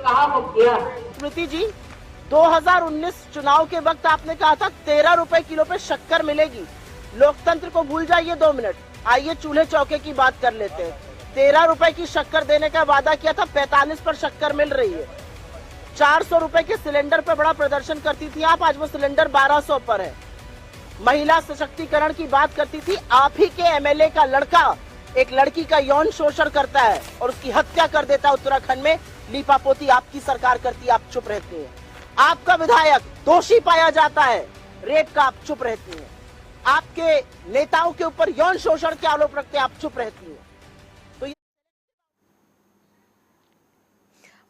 कहाँ को किया। स्मृति जी, 2019 चुनाव के वक्त आपने कहा था 13 रुपए किलो पे शक्कर मिलेगी। लोकतंत्र को भूल जाइए 2 मिनट, आइए चूल्हे चौके की बात कर लेते हैं। 13 रुपए की शक्कर देने का वादा किया था, 45 पर शक्कर मिल रही है। 400 रुपए के सिलेंडर पर बड़ा प्रदर्शन करती थी आप, आज वो सिलेंडर 1200 पर है। महिला सशक्तिकरण की बात करती थी, आप ही के एमएलए का लड़का एक लड़की का यौन शोषण करता है और उसकी हत्या कर देता है उत्तराखंड में। लीपापोती आपकी सरकार करती है, आप चुप रहती हैं। आपका विधायक दोषी पाया जाता है रेप का, आप चुप रहती हैं। आपके नेताओं के ऊपर यौन शोषण के आरोप रखते हैं, आप चुप रहती हैं।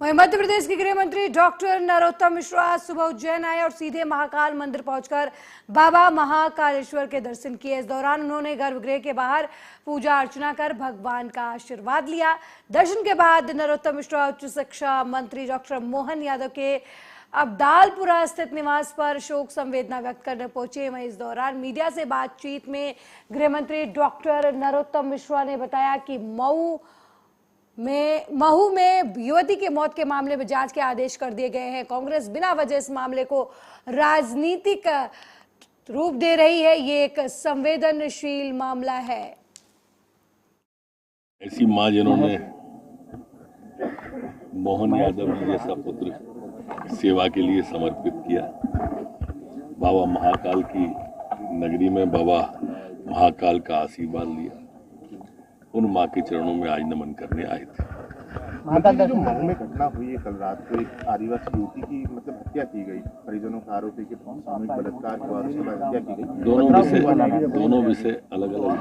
वहीं मध्य प्रदेश के गृह मंत्री डॉक्टर नरोत्तम मिश्रा आज सुबह उज्जैन आए और सीधे महाकाल मंदिर पहुंचकर बाबा महाकालेश्वर के दर्शन किए। इस दौरान उन्होंने गर्भगृह के बाहर पूजा अर्चना कर भगवान का आशीर्वाद लिया। दर्शन के बाद नरोत्तम मिश्रा उच्च शिक्षा मंत्री डॉक्टर मोहन यादव के अब्दालपुरा स्थित निवास पर शोक संवेदना व्यक्त करने पहुंचे। वहीं इस दौरान मीडिया से बातचीत में गृह मंत्री डॉक्टर नरोत्तम मिश्रा ने बताया कि महू में युवती की मौत के मामले में जांच के आदेश कर दिए गए हैं। कांग्रेस बिना वजह इस मामले को राजनीतिक रूप दे रही है, ये एक संवेदनशील मामला है। ऐसी मां जिन्होंने मोहन यादव जी जैसा पुत्र सेवा के लिए समर्पित किया, बाबा महाकाल की नगरी में बाबा महाकाल का आशीर्वाद लिया, उन मां के चरणों में आज नमन करने आए थे। माता जो महू में घटना हुई है कल रात को, एक आदिवासी युवती की हत्या की गई, परिजनों का आरोप है कि सामूहिक बलात्कार हुआ, उसके बाद हत्या की गई। दोनों विषय अलग अलग।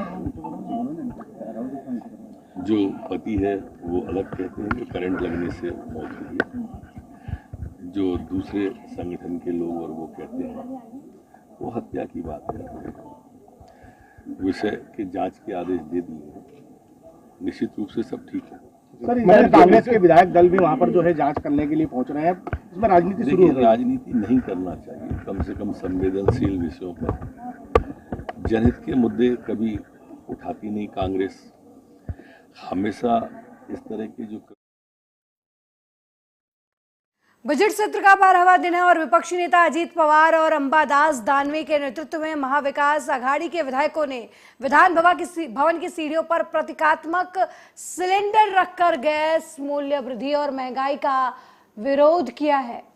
जो पति है वो अलग कहते हैं कि करंट लगने से मौत हुई है, जो दूसरे संगठन के लोग और वो कहते हैं वो हत्या की बात है। विषय के जांच के आदेश दे दिए, निश्चित रूप से सब ठीक है। सर, कांग्रेस के विधायक दल भी वहां पर जो है जांच करने के लिए पहुंच रहे हैं, इसमें राजनीति शुरू हो गई। राजनीति नहीं करना चाहिए, कम से कम संवेदनशील विषयों पर। जनहित के मुद्दे कभी उठाती नहीं कांग्रेस, हमेशा इस तरह के जो बजट सत्र का 12वां दिन है और विपक्षी नेता अजीत पवार और अंबादास दानवे के नेतृत्व में महाविकास आघाड़ी के विधायकों ने विधान भवन की सीढ़ियों पर प्रतीकात्मक सिलेंडर रखकर गैस मूल्य वृद्धि और महंगाई का विरोध किया है।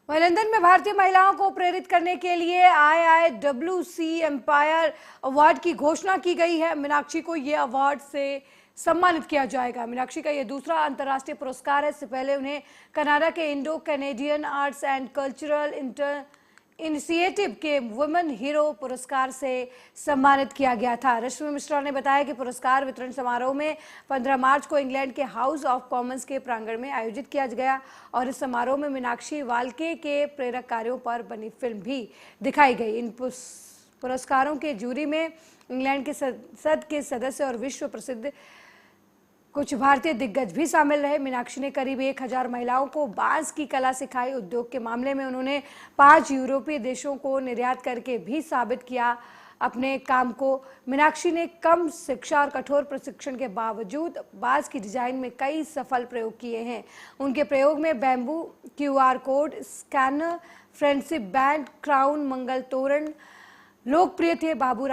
वहीं लंदन में भारतीय महिलाओं को प्रेरित करने के लिए IIWC एम्पायर अवार्ड की घोषणा की गई है। मीनाक्षी को यह अवार्ड से सम्मानित किया जाएगा। मीनाक्षी का यह दूसरा अंतर्राष्ट्रीय पुरस्कार है। इससे पहले उन्हें कनाडा के Indo Canadian arts and cultural initiative के वुमेन हीरो पुरस्कार से सम्मानित किया गया था। रश्मि मिश्रा ने बताया कि पुरस्कार वितरण समारोह में 15 मार्च को इंग्लैंड के हाउस ऑफ कॉमन्स के प्रांगण में आयोजित किया गया और इस समारोह में मीनाक्षी वाल्के के प्रेरक कार्यों पर बनी फिल्म भी दिखाई गई। इन पुरस्कारों के जूरी में इंग्लैंड के संसद के सदस्य और विश्व प्रसिद्ध कुछ भारतीय दिग्गज भी शामिल रहे। मीनाक्षी ने करीब 1000 महिलाओं को बांस की कला सिखाई। उद्योग के मामले में उन्होंने 5 यूरोपीय देशों को निर्यात करके भी साबित किया अपने काम को। मीनाक्षी ने कम शिक्षा और कठोर प्रशिक्षण के बावजूद बांस की डिजाइन में कई सफल प्रयोग किए हैं। उनके प्रयोग में bamboo, QR code scanner, friendship band, crown, मंगल तोरण लोकप्रिय थे। बाम्बू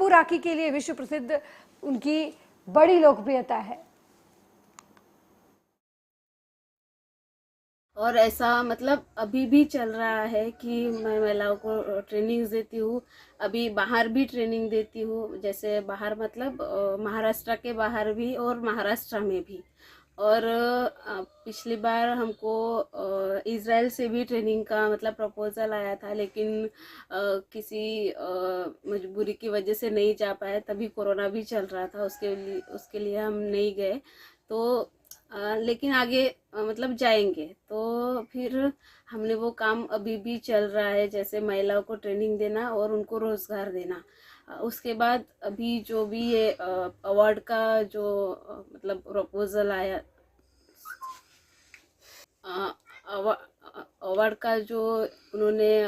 राखी के लिए विश्व प्रसिद्ध उनकी बड़ी लोकप्रियता है। और ऐसा मतलब अभी भी चल रहा है कि मैं महिलाओं को ट्रेनिंग देती हूँ, अभी बाहर भी ट्रेनिंग देती हूँ, जैसे बाहर मतलब महाराष्ट्र के बाहर भी और महाराष्ट्र में भी। और पिछली बार हमको इज़राइल से भी ट्रेनिंग का मतलब प्रपोज़ल आया था, लेकिन किसी मजबूरी की वजह से नहीं जा पाए, तभी कोरोना भी चल रहा था, उसके लिए हम नहीं गए। तो लेकिन आगे मतलब जाएंगे। तो फिर हमने वो काम अभी भी चल रहा है, जैसे महिलाओं को ट्रेनिंग देना और उनको रोज़गार देना। उसके बाद अभी जो भी ये अवार्ड का जो मतलब प्रपोज़ल आया, अवार्ड का जो उन्होंने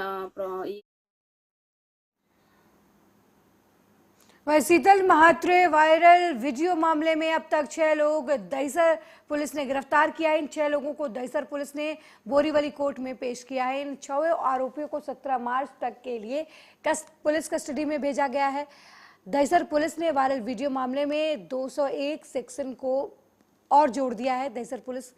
वहीं शीतल महात्रे वायरल वीडियो मामले में अब तक 6 लोग दहिसर पुलिस ने गिरफ्तार किया है। इन 6 लोगों को दहिसर पुलिस ने बोरीवली कोर्ट में पेश किया है। इन 6 आरोपियों को 17 मार्च तक के लिए पुलिस कस्टडी में भेजा गया है। दहिसर पुलिस ने वायरल वीडियो मामले में 201 सेक्शन को और जोड़ दिया है। दहिसर पुलिस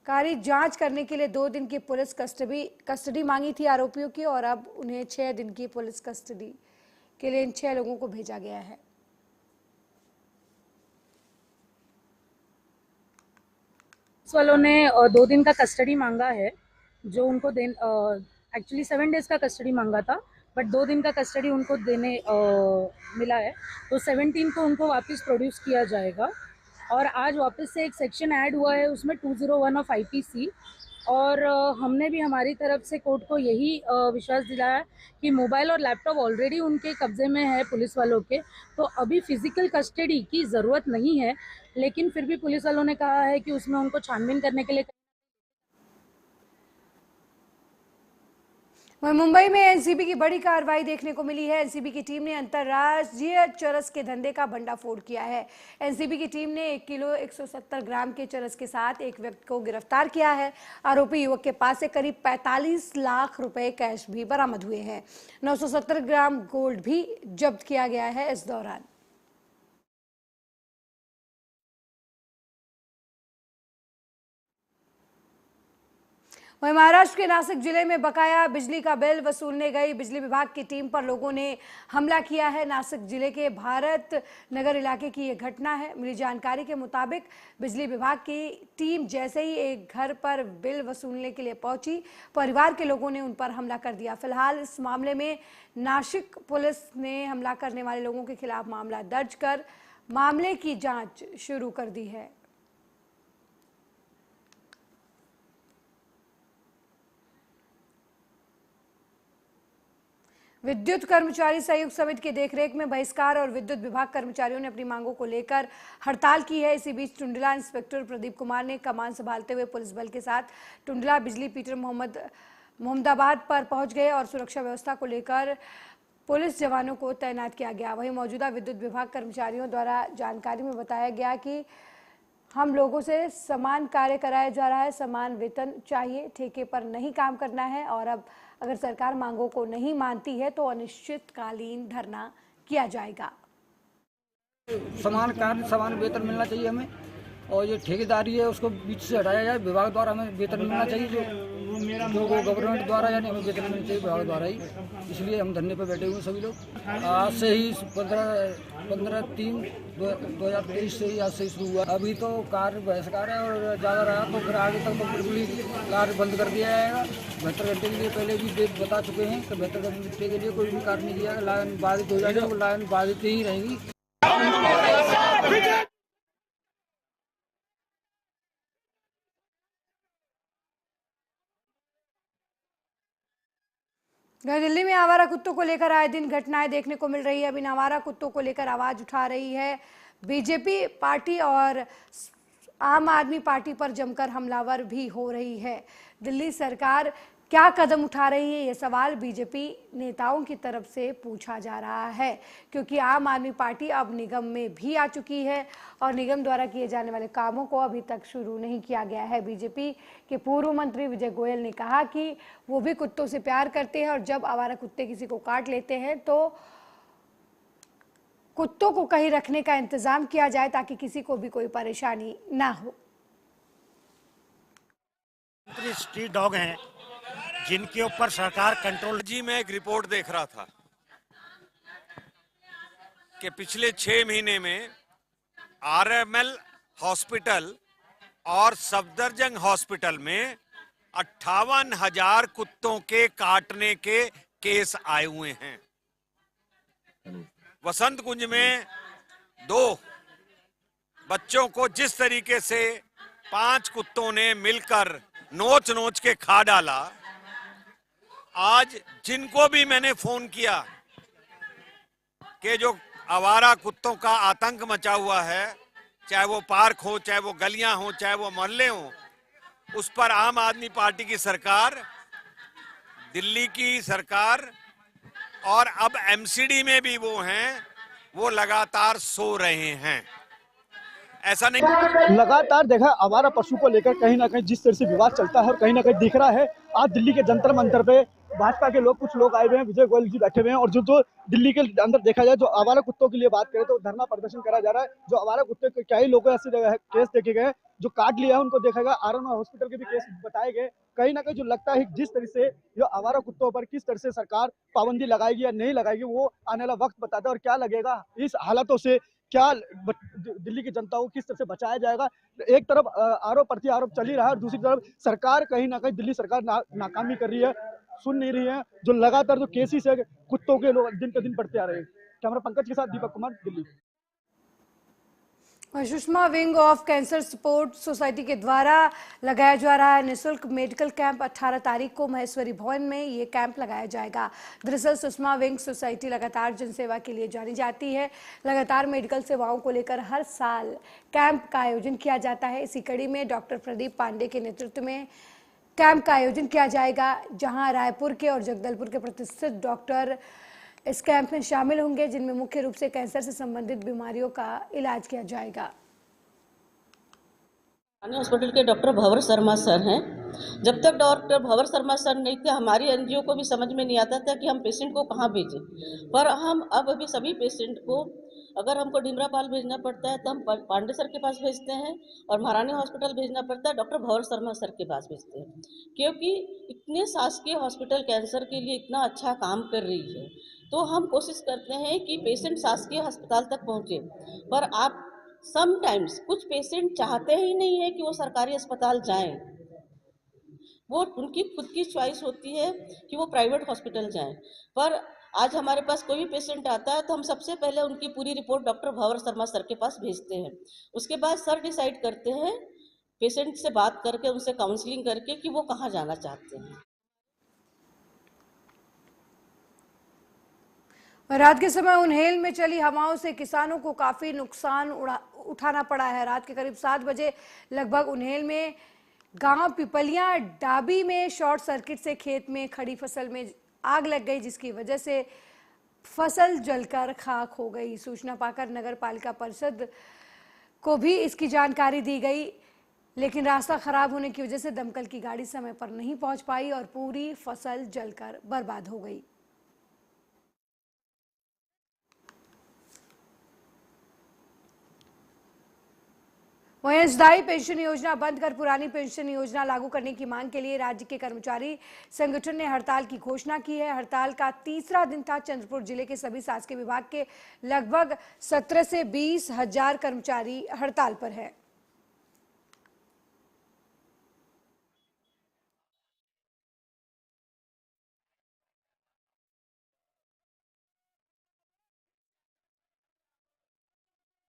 अधिकारी जांच करने के लिए 2 दिन की पुलिस कस्टडी मांगी थी आरोपियों की, और अब उन्हें 6 दिन की पुलिस कस्टडी के लिए इन 6 लोगों को भेजा गया है। पुलिस वालों ने 2 दिन का कस्टडी मांगा है, जो उनको एक्चुअली 7 डेज का कस्टडी मांगा था, बट 2 दिन का कस्टडी उनको देने मिला है। तो 17 को उनको वापस प्रोड्यूस किया जाएगा। और आज वापस से एक सेक्शन ऐड हुआ है उसमें 201 ऑफ IPC, और हमने भी हमारी तरफ से कोर्ट को यही विश्वास दिलाया कि मोबाइल और लैपटॉप ऑलरेडी उनके कब्जे में है पुलिस वालों के, तो अभी फिजिकल कस्टडी की ज़रूरत नहीं है। लेकिन फिर भी पुलिस वालों ने कहा है कि उसमें उनको छानबीन करने के लिए। वहीं मुंबई में एनसीबी की बड़ी कार्रवाई देखने को मिली है। एनसीबी की टीम ने अंतर्राज्यीय चरस के धंधे का भंडाफोड़ किया है। एनसीबी की टीम ने 1 किलो 170 ग्राम के चरस के साथ एक व्यक्ति को गिरफ्तार किया है। आरोपी युवक के पास से करीब 45 लाख रुपए कैश भी बरामद हुए हैं। 970 ग्राम गोल्ड भी जब्त किया गया है। इस दौरान वहीं महाराष्ट्र के नासिक जिले में बकाया बिजली का बिल वसूलने गई बिजली विभाग की टीम पर लोगों ने हमला किया है। नासिक जिले के भारत नगर इलाके की यह घटना है। मिली जानकारी के मुताबिक बिजली विभाग की टीम जैसे ही एक घर पर बिल वसूलने के लिए पहुंची, परिवार के लोगों ने उन पर हमला कर दिया। फिलहाल इस मामले में नासिक पुलिस ने हमला करने वाले लोगों के खिलाफ मामला दर्ज कर मामले की जांच शुरू कर दी है। विद्युत कर्मचारी संयुक्त समिति की देखरेख में बहिष्कार और विद्युत विभाग कर्मचारियों ने अपनी मांगों को लेकर हड़ताल की है। इसी बीच टुंडला इंस्पेक्टर प्रदीप कुमार ने कमान संभालते हुए पुलिस बल के साथ टुंडला बिजली पीटर मोहम्मदाबाद पर पहुंच गए और सुरक्षा व्यवस्था को लेकर पुलिस जवानों को तैनात किया गया। वहीं मौजूदा विद्युत विभाग कर्मचारियों द्वारा जानकारी में बताया गया कि हम लोगों से समान कार्य कराया जा रहा है, समान वेतन चाहिए, ठेके पर नहीं काम करना है, और अब अगर सरकार मांगों को नहीं मानती है तो अनिश्चितकालीन धरना किया जाएगा। समान कार्य समान वेतन मिलना चाहिए हमें, और ये ठेकेदारी है उसको बीच से हटाया जाए। विभाग द्वारा हमें वेतन मिलना चाहिए, जो गवर्नमेंट द्वारा यानी हमें वेतन मिलना चाहिए विभाग द्वारा ही। इसलिए हम धरने पर बैठे हुए सभी लोग। आज से ही 15/3/2023 से ही आज से शुरू हुआ। अभी तो कार्य बहिष्कार है और ज़्यादा रहा तो फिर आगे तक तो बिल्कुल ही कार्य बंद कर दिया जाएगा। 72 घंटे के लिए पहले भी डेट बता चुके हैं कि 72 घंटे के लिए कोई भी कार्य नहीं किया। लाइन बाधित हो जाएगी, वो लाइन बाधित ही रहेगी। नई दिल्ली में आवारा कुत्तों को लेकर आए दिन घटनाएं देखने को मिल रही है। अब इन आवारा कुत्तों को लेकर आवाज उठा रही है बीजेपी पार्टी, और आम आदमी पार्टी पर जमकर हमलावर भी हो रही है। दिल्ली सरकार क्या कदम उठा रही है, ये सवाल बीजेपी नेताओं की तरफ से पूछा जा रहा है, क्योंकि आम आदमी पार्टी अब निगम में भी आ चुकी है और निगम द्वारा किए जाने वाले कामों को अभी तक शुरू नहीं किया गया है। बीजेपी के पूर्व मंत्री विजय गोयल ने कहा कि वो भी कुत्तों से प्यार करते हैं और जब आवारा कुत्ते किसी को काट लेते हैं तो कुत्तों को कहीं रखने का इंतजाम किया जाए ताकि किसी को भी कोई परेशानी ना हो। स्ट्रीट डॉग हैं जिनके ऊपर सरकार कंट्रोल। जी मैं एक रिपोर्ट देख रहा था कि पिछले 6 महीने में RML हॉस्पिटल और सफदरजंग हॉस्पिटल में 58,000 कुत्तों के काटने के केस आए हुए हैं। वसंत कुंज में 2 बच्चों को जिस तरीके से 5 कुत्तों ने मिलकर नोच नोच के खा डाला, आज जिनको भी मैंने फोन किया कि जो आवारा कुत्तों का आतंक मचा हुआ है, चाहे वो पार्क हो, चाहे वो गलियां हो, चाहे वो मोहल्ले हो, उस पर आम आदमी पार्टी की सरकार, दिल्ली की सरकार और अब एमसीडी में भी वो हैं, वो लगातार सो रहे हैं। ऐसा नहीं, लगातार देखा आवारा पशु को लेकर कहीं ना कहीं जिस तरह से विवाद चलता है और कहीं ना कहीं दिख रहा है आज दिल्ली के जंतर मंतर पे भाजपा के लोग कुछ लोग आए हुए हैं, विजय गोयल जी बैठे हुए हैं और जो दिल्ली के अंदर देखा जाए जो आवारा कुत्तों के लिए बात करें तो धरना प्रदर्शन करा जा रहा है। जो आवारा कुत्ते के कई लोगों ऐसे केस देखे गए जो काट लिया है उनको देखा गया, आरएम हॉस्पिटल के भी केस बताए गए। कहीं ना कहीं जो लगता है जिस तरह से जो आवारा कुत्तों पर किस तरह से सरकार पाबंदी लगाएगी या नहीं लगाएगी वो आने वाला वक्त बताता है और क्या लगेगा इस हालातों से क्या दिल्ली की जनता को किस तरह से बचाया जाएगा। एक तरफ आरोप प्रति आरोप चल ही रहा है और दूसरी तरफ सरकार कहीं ना कहीं दिल्ली सरकार नाकामी कर रही है, सुन नहीं रही है। जो लगातार जो केसेस है कुत्तों के लोग दिन पे दिन बढ़ते आ रहे हैं। कैमरा पंकज के साथ Deepak Kumar, Delhi. Sushma wing of cancer support society के द्वारा लगाया जा रहा है निःशुल्क मेडिकल कैंप 18 तारीख को महेश्वरी भवन में ये कैंप लगाया जाएगा। दरअसल सुषमा विंग सोसाइटी लगातार जनसेवा के लिए जानी जाती है। लगातार मेडिकल सेवाओं को लेकर हर साल कैंप का आयोजन किया जाता है। इसी कड़ी में डॉक्टर प्रदीप पांडे के नेतृत्व में कैंप का आयोजन किया जाएगा, जहां रायपुर के और जगदलपुर के प्रतिष्ठित डॉक्टर इस कैंप में शामिल होंगे, जिनमें मुख्य रूप से कैंसर से संबंधित बीमारियों का इलाज किया जाएगा। हॉस्पिटल के डॉक्टर भंवर शर्मा सर हैं। जब तक डॉक्टर भंवर शर्मा सर नहीं थे हमारी एनजीओ को भी समझ में नहीं आता था कि हम पेशेंट को कहाँ भेजें, पर हम अब अभी सभी पेशेंट को अगर हमको डिमरापाल भेजना पड़ता है तो हम पांडे सर के पास भेजते हैं और महारानी हॉस्पिटल भेजना पड़ता है डॉक्टर भंवर शर्मा सर के पास भेजते हैं, क्योंकि इतने शासकीय हॉस्पिटल कैंसर के लिए इतना अच्छा काम कर रही है तो हम कोशिश करते हैं कि पेशेंट शासकीय अस्पताल तक पहुँचे। पर आप समटाइम्स कुछ पेशेंट चाहते ही नहीं है कि वो सरकारी अस्पताल जाएं, वो उनकी खुद की चॉइस होती है कि वो प्राइवेट हॉस्पिटल जाएं। पर आज हमारे पास कोई भी पेशेंट आता है तो हम सबसे पहले उनकी पूरी रिपोर्ट डॉक्टर भंवर शर्मा सर के पास भेजते हैं। उसके बाद सर डिसाइड करते हैं पेशेंट से बात करके उनसे काउंसलिंग करके कि वो कहाँ जाना चाहते हैं। रात के समय उन्हेल में चली हवाओं से किसानों को काफी नुकसान उठाना पड़ा है। रात के करीब 7 बजे लगभग उन्हेल में गांव पिपलियां डाबी में शॉर्ट सर्किट से खेत में खड़ी फसल में आग लग गई, जिसकी वजह से फसल जलकर खाक हो गई। सूचना पाकर नगर पालिका परिषद को भी इसकी जानकारी दी गई, लेकिन रास्ता खराब होने की वजह से दमकल की गाड़ी समय पर नहीं पहुंच पाई और पूरी फसल जलकर बर्बाद हो गई। वहीं अंशदायी पेंशन योजना बंद कर पुरानी पेंशन योजना लागू करने की मांग के लिए राज्य के कर्मचारी संगठन ने हड़ताल की घोषणा की है। हड़ताल का तीसरा दिन था। चंद्रपुर जिले के सभी शासकीय विभाग के लगभग 17 से 20 हजार कर्मचारी हड़ताल पर है।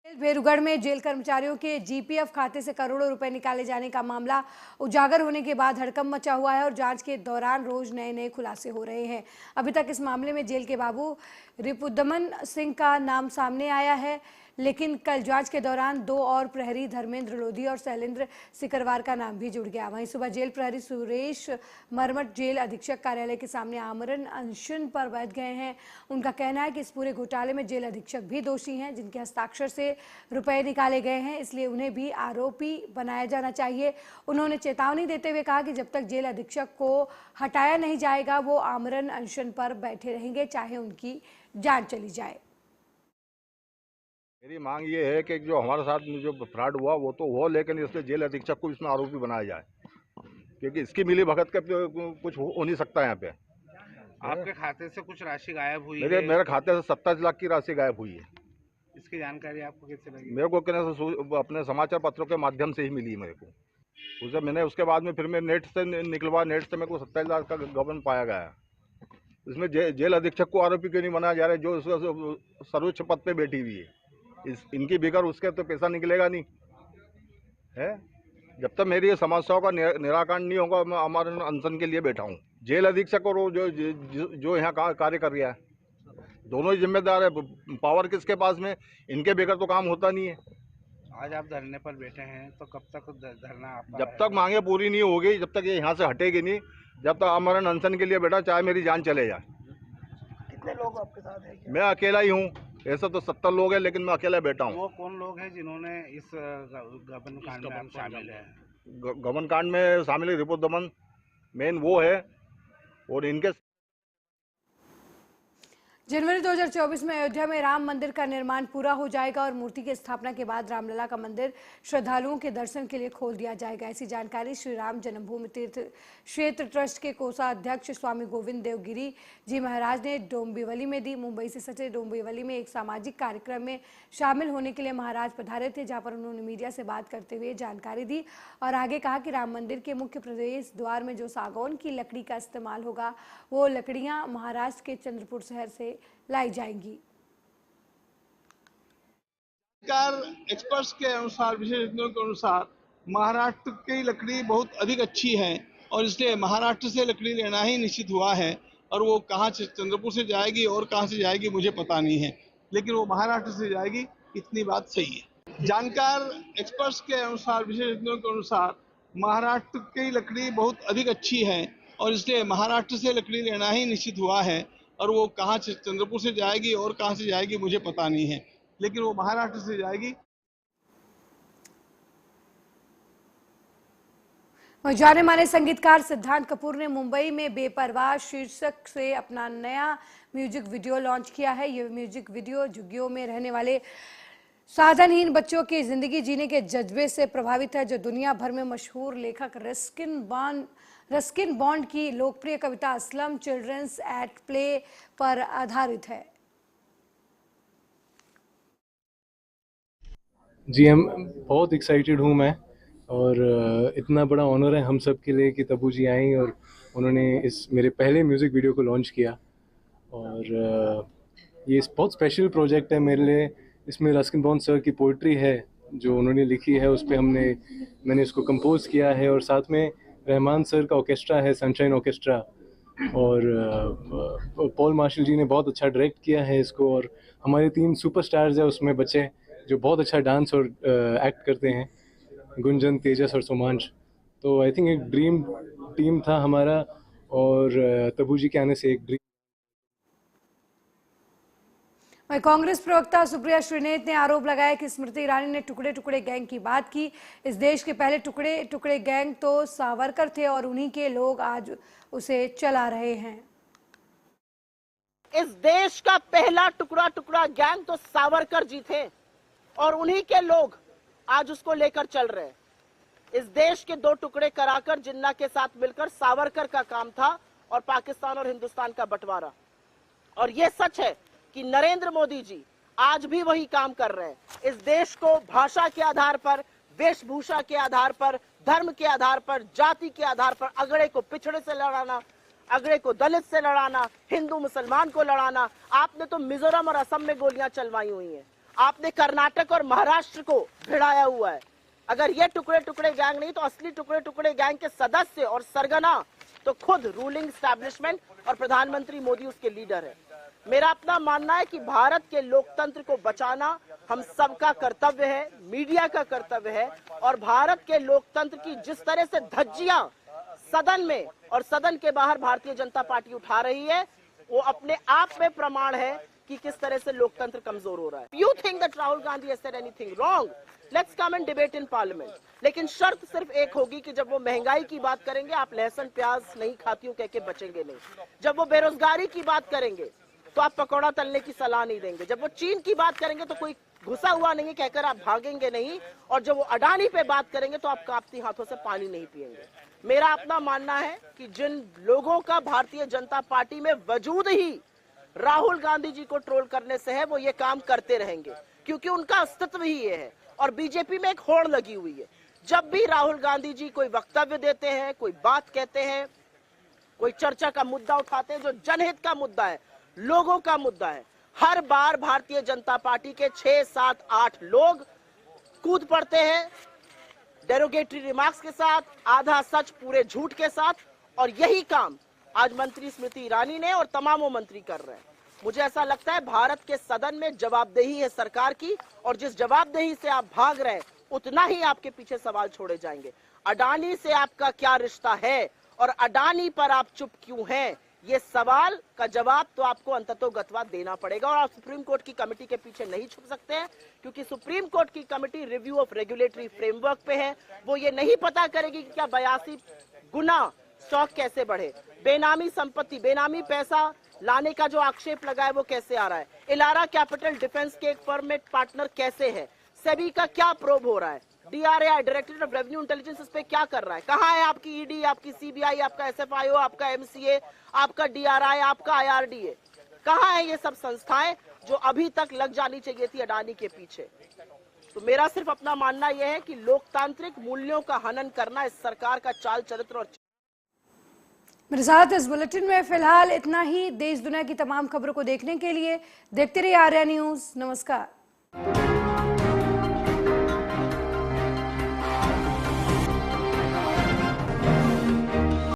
भेरूगढ़ में जेल कर्मचारियों के जीपीएफ खाते से करोड़ों रुपए निकाले जाने का मामला उजागर होने के बाद हड़कंप मचा हुआ है और जांच के दौरान रोज नए नए खुलासे हो रहे हैं। अभी तक इस मामले में जेल के बाबू रिपुदमन सिंह का नाम सामने आया है, लेकिन कल जांच के दौरान 2 और प्रहरी धर्मेंद्र लोधी और शैलेंद्र सिकरवार का नाम भी जुड़ गया। वहीं सुबह जेल प्रहरी सुरेश मरमट जेल अधीक्षक कार्यालय के सामने आमरण अनशन पर बैठ गए हैं। उनका कहना है कि इस पूरे घोटाले में जेल अधीक्षक भी दोषी हैं, जिनके हस्ताक्षर से रुपए निकाले गए हैं, इसलिए उन्हें भी आरोपी बनाया जाना चाहिए। उन्होंने चेतावनी देते हुए कहा कि जब तक जेल अधीक्षक को हटाया नहीं जाएगा वो आमरण अनशन पर बैठे रहेंगे, चाहे उनकी जान चली जाए। मेरी मांग ये है कि जो हमारे साथ जो फ्रॉड हुआ वो तो हो, लेकिन इसलिए जेल अधीक्षक को इसमें आरोपी बनाया जाए, क्योंकि इसकी मिली भगत का कुछ हो नहीं सकता यहाँ पे। आपके खाते से कुछ राशि गायब हुई मेरे खाते से 27 लाख की राशि गायब हुई है। इसकी जानकारी आपको कैसे लगी? मेरे को अपने समाचार पत्रों के माध्यम से ही मिली मेरे को। उसे मैंने उसके बाद में फिर मैं नेट से निकलवा, नेट से मेरे को 27 लाख का गबन पाया गया। इसमें जेल अधीक्षक को आरोपी क्यों नहीं बनाया जा रहा है, जो सर्वोच्च पद पे बैठी हुई है। इनकी बिगर उसके तो पैसा निकलेगा नहीं है। जब तक मेरी ये समस्याओं का निराकरण नहीं होगा मैं हमारे अनशन के लिए बैठा हूँ। जेल अधीक्षक और जो यहाँ कार्य कर रहा है दोनों ही जिम्मेदार है। पावर किसके पास में, इनके बगैर तो काम होता नहीं है। आज आप धरने पर बैठे हैं तो कब तक धरना आपका जब तक मांगे पूरी नहीं होगी, जब तक ये यहाँ से हटेगी नहीं, जब तक अमरण अनशन के लिए बैठा, चाहे मेरी जान चले जाए। कितने लोग आपके साथ हैं? मैं अकेला ही हूँ, ऐसा तो 70 लोग हैं, लेकिन मैं अकेला बैठा हूँ। वो कौन लोग हैं जिन्होंने इस गबन कांड में शामिल है? गबन कांड में शामिल है रिपुदमन दमन, मेन वो है। और इनके जनवरी 2024 में अयोध्या में राम मंदिर का निर्माण पूरा हो जाएगा और मूर्ति की स्थापना के बाद रामलला का मंदिर श्रद्धालुओं के दर्शन के लिए खोल दिया जाएगा। ऐसी जानकारी श्री राम जन्मभूमि तीर्थ क्षेत्र ट्रस्ट के कोषाध्यक्ष स्वामी गोविंद देवगिरी जी महाराज ने डोंबिवली में दी। मुंबई से सटे डोंबिवली में एक सामाजिक कार्यक्रम में शामिल होने के लिए महाराज पधारे थे, जहाँ पर उन्होंने मीडिया से बात करते हुए जानकारी दी और आगे कहा कि राम मंदिर के मुख्य प्रवेश द्वार में जो सागौन की लकड़ी का इस्तेमाल होगा, वो लकड़ियाँ महाराष्ट्र के चंद्रपुर शहर से लाई जाएंगी। एक्सपर्ट्स के अनुसार, विशेषज्ञों के अनुसार महाराष्ट्र की लकड़ी बहुत अधिक अच्छी है और इसलिए महाराष्ट्र से लकड़ी लेना ही निश्चित हुआ है। और वो कहाँ से, चंद्रपुर से जाएगी और कहाँ से जाएगी मुझे पता नहीं है, लेकिन वो महाराष्ट्र से जाएगी, इतनी बात सही है। जानकार एक्सपर्ट्स के अनुसार, विशेषज्ञों के अनुसार महाराष्ट्र की लकड़ी बहुत अधिक अच्छी है और इसलिए महाराष्ट्र से लकड़ी लेना ही निश्चित हुआ है। और वो कहाँ से, चंद्रपुर से जाएगी और कहाँ से जाएगी मुझे पता नहीं है, लेकिन वो महाराष्ट्र से जाएगी। जाने माने संगीतकार सिद्धांत कपूर ने मुंबई में बेपरवाह शीर्षक से अपना नया म्यूजिक वीडियो लॉन्च किया है। ये म्यूजिक वीडियो झुग्गियों में रहने वाले साधनहीन बच्चों की जिंदगी जीने के जज्बे से प्रभावित है, जो दुनिया भर में मशहूर लेखक रस्किन बॉन्ड की लोकप्रिय कविता स्लम चिल्ड्रंस एट प्ले पर आधारित है। जी हम बहुत एक्साइटेड हूँ मैं, और इतना बड़ा ऑनर है हम सब के लिए कि तब्बू जी आई और उन्होंने इस मेरे पहले म्यूज़िक वीडियो को लॉन्च किया। और ये बहुत स्पेशल प्रोजेक्ट है मेरे लिए। इसमें रस्किन बॉन्ड सर की पोइट्री है जो उन्होंने लिखी है, उस पर मैंने इसको कंपोज किया है, और साथ में रहमान सर का ऑर्केस्ट्रा है, सनशाइन ऑर्केस्ट्रा, और पॉल मार्शल जी ने बहुत अच्छा डायरेक्ट किया है इसको। और हमारे 3 सुपरस्टार्स हैं उसमें बच्चे जो बहुत अच्छा डांस और एक्ट करते हैं, गुंजन, तेजस और सोमांश। तो आई थिंक एक ड्रीम टीम था हमारा, और तब्बू जी के आने से एक ड्रीम। वहीं कांग्रेस प्रवक्ता सुप्रिया श्रीनेत ने आरोप लगाया कि स्मृति ईरानी ने टुकड़े टुकड़े गैंग की बात की। इस देश के पहले टुकड़े टुकड़े गैंग तो सावरकर थे और उन्हीं के लोग आज उसे चला रहे हैं। इस देश का पहला टुकड़ा टुकड़ा गैंग तो सावरकर जी थे और उन्हीं के लोग आज उसको लेकर चल रहे हैं। इस देश के 2 टुकड़े कराकर जिन्ना के साथ मिलकर सावरकर का काम था और पाकिस्तान और हिंदुस्तान का बंटवारा। और ये सच है कि नरेंद्र मोदी जी आज भी वही काम कर रहे हैं। इस देश को भाषा के आधार पर, वेशभूषा के आधार पर, धर्म के आधार पर, जाति के आधार पर अगड़े को पिछड़े से लड़ाना, अगड़े को दलित से लड़ाना, हिंदू मुसलमान को लड़ाना। आपने तो मिजोरम और असम में गोलियां चलवाई हुई हैं, आपने कर्नाटक और महाराष्ट्र को भिड़ाया हुआ है। अगर ये टुकड़े टुकड़े गैंग नहीं तो असली टुकड़े टुकड़े गैंग के सदस्य और सरगना तो खुद रूलिंग एस्टैब्लिशमेंट और प्रधानमंत्री मोदी उसके लीडर है। मेरा अपना मानना है कि भारत के लोकतंत्र को बचाना हम सबका कर्तव्य है, मीडिया का कर्तव्य है। और भारत के लोकतंत्र की जिस तरह से धज्जियां सदन में और सदन के बाहर भारतीय जनता पार्टी उठा रही है, वो अपने आप में प्रमाण है कि किस तरह से लोकतंत्र कमजोर हो रहा है। You think that Rahul Gandhi has said anything wrong, let's come and debate in parliament. लेकिन शर्त सिर्फ एक होगी कि जब वो महंगाई की बात करेंगे, आप लहसुन प्याज नहीं खाती हूँ कह के बचेंगे नहीं। जब वो बेरोजगारी की बात करेंगे तो आप पकौड़ा तलने की सलाह नहीं देंगे। जब वो चीन की बात करेंगे तो कोई घुसा हुआ नहीं कहकर आप भागेंगे नहीं। और जब वो अडानी पे बात करेंगे तो आप कांपती हाथों से पानी नहीं पिएंगे। मेरा अपना मानना है कि जिन लोगों का भारतीय जनता पार्टी में वजूद ही राहुल गांधी जी को ट्रोल करने से है, वो ये काम करते रहेंगे क्योंकि उनका अस्तित्व ही ये है। और बीजेपी में एक होड़ लगी हुई है, जब भी राहुल गांधी जी कोई वक्तव्य देते हैं, कोई बात कहते हैं, कोई चर्चा का मुद्दा उठाते हैं जो जनहित का मुद्दा है, लोगों का मुद्दा है, हर बार भारतीय जनता पार्टी के 6, 7, 8 लोग कूद पड़ते हैं डेरोगेटरी रिमार्क्स के साथ, आधा सच पूरे झूठ के साथ। और यही काम आज मंत्री स्मृति ईरानी ने और तमामों मंत्री कर रहे हैं। मुझे ऐसा लगता है भारत के सदन में जवाबदेही है सरकार की, और जिस जवाबदेही से आप भाग रहे हैं उतना ही आपके पीछे सवाल छोड़े जाएंगे। अडानी से आपका क्या रिश्ता है और अडानी पर आप चुप क्यों हैं, ये सवाल का जवाब तो आपको अंततोगत्वा देना पड़ेगा। और आप सुप्रीम कोर्ट की कमेटी के पीछे नहीं छुप सकते हैं, क्योंकि सुप्रीम कोर्ट की committee review of regulatory framework पे है। वो ये नहीं पता करेगी कि क्या 82 गुना स्टॉक कैसे बढ़े, बेनामी संपत्ति, बेनामी पैसा लाने का जो आक्षेप लगा है वो कैसे आ रहा है, इलारा कैपिटल डिफेंस के एक फर्म में पार्टनर कैसे है, सेबी का क्या प्रोब हो रहा है, DRI directorate of revenue intelligence इस पे क्या कर रहा है, कहाँ है आपकी ईडी, आपकी सीबीआई, आपका एसएफआईओ, आपका एमसीए, आपका डीआरआई, आपका आईआरडीए, कहाँ है ये सब संस्थाएं जो अभी तक लग जानी चाहिए थी अडानी के पीछे। तो मेरा सिर्फ अपना मानना यह है कि लोकतांत्रिक मूल्यों का हनन करना इस सरकार का चाल चरित्र और मेरे साथ इस बुलेटिन में फिलहाल इतना ही। देश दुनिया की तमाम खबरों को देखने के लिए देखते रहिए आर्या न्यूज़। नमस्कार।